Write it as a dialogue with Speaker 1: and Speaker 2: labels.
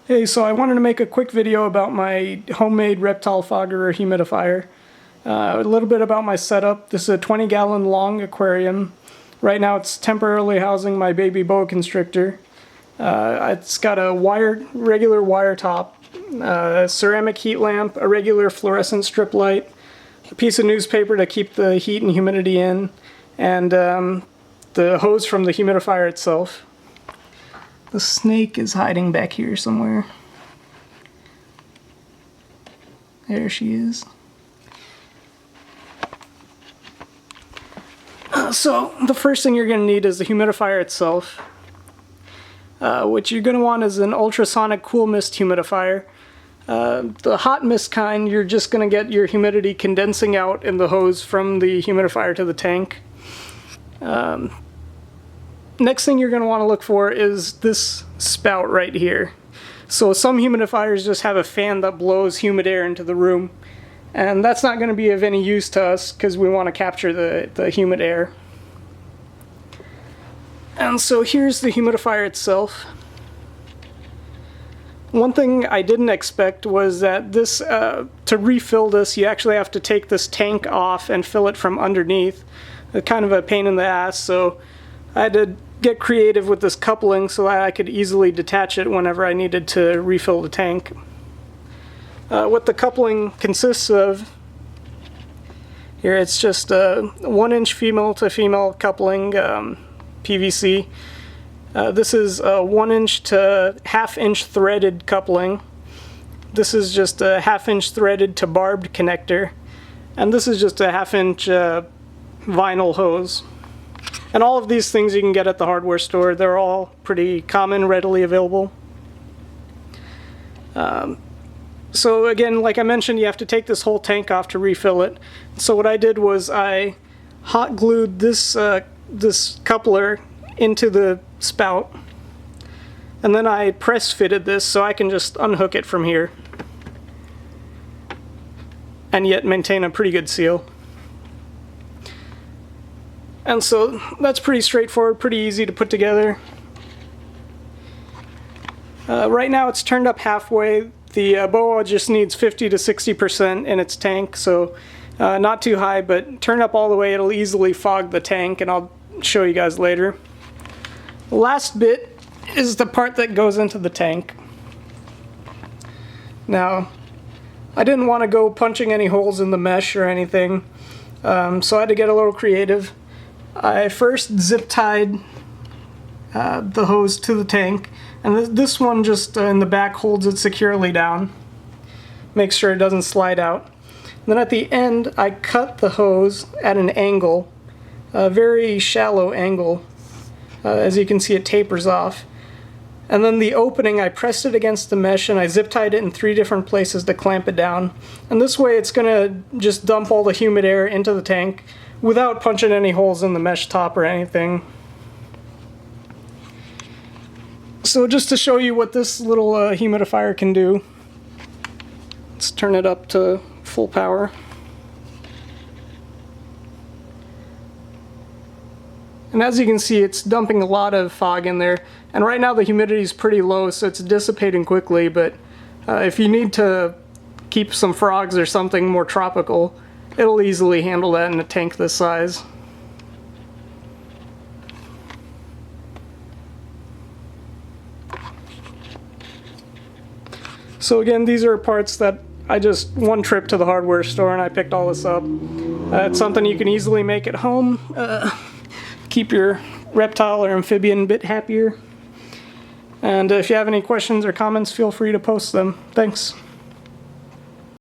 Speaker 1: Hey, so I wanted to make a quick video about my homemade reptile fogger or humidifier. A little bit about my setup. This is a 20-gallon long aquarium. Right now it's temporarily housing my baby boa constrictor. It's got a regular wire top, a ceramic heat lamp, a regular fluorescent strip light, a piece of newspaper to keep the heat and humidity in, and the hose from the humidifier itself. The snake is hiding back here somewhere. There she is. So the first thing you're going to need is the humidifier itself. What you're going to want is an ultrasonic cool mist humidifier. The hot mist kind, you're just going to get your humidity condensing out in the hose from the humidifier to the tank. Next thing you're going to want to look for is this spout right here. So some humidifiers just have a fan that blows humid air into the room, and that's not going to be of any use to us because we want to capture the humid air. And so here's the humidifier itself. One thing I didn't expect was that this, to refill this, you actually have to take this tank off and fill it from underneath. It's kind of a pain in the ass, so I had to get creative with this coupling so that I could easily detach it whenever I needed to refill the tank. What the coupling consists of here, it's just a 1-inch female to female coupling, PVC. This is a 1-inch to 1/2-inch threaded coupling. This is just a 1/2-inch threaded to barbed connector, and this is just a 1/2-inch vinyl hose. And all of these things you can get at the hardware store. They're all pretty common, readily available. So again, like I mentioned, you have to take this whole tank off to refill it. So what I did was I hot glued this coupler into the spout, and then I press fitted this so I can just unhook it from here and yet maintain a pretty good seal. And so that's pretty straightforward, pretty easy to put together. Right now it's turned up halfway. The boa just needs 50 to 60% in its tank, so not too high, but turn up all the way, it'll easily fog the tank, and I'll show you guys later. The last bit is the part that goes into the tank. Now, I didn't want to go punching any holes in the mesh or anything, so I had to get a little creative. I first zip tied the hose to the tank, and this one just in the back holds it securely down. Makes sure it doesn't slide out. Then at the end I cut the hose at an angle, a very shallow angle. As you can see, it tapers off. And then the opening, I pressed it against the mesh and I zip tied it in 3 different places to clamp it down. And this way it's going to just dump all the humid air into the tank without punching any holes in the mesh top or anything. So just to show you what this little humidifier can do, let's turn it up to full power. And as you can see, it's dumping a lot of fog in there, and right now the humidity is pretty low, so it's dissipating quickly, but if you need to keep some frogs or something more tropical, it'll easily handle that in a tank this size. So again, these are parts that I just one trip to the hardware store and I picked all this up. It's something you can easily make at home. Keep your reptile or amphibian a bit happier. And if you have any questions or comments, feel free to post them. Thanks.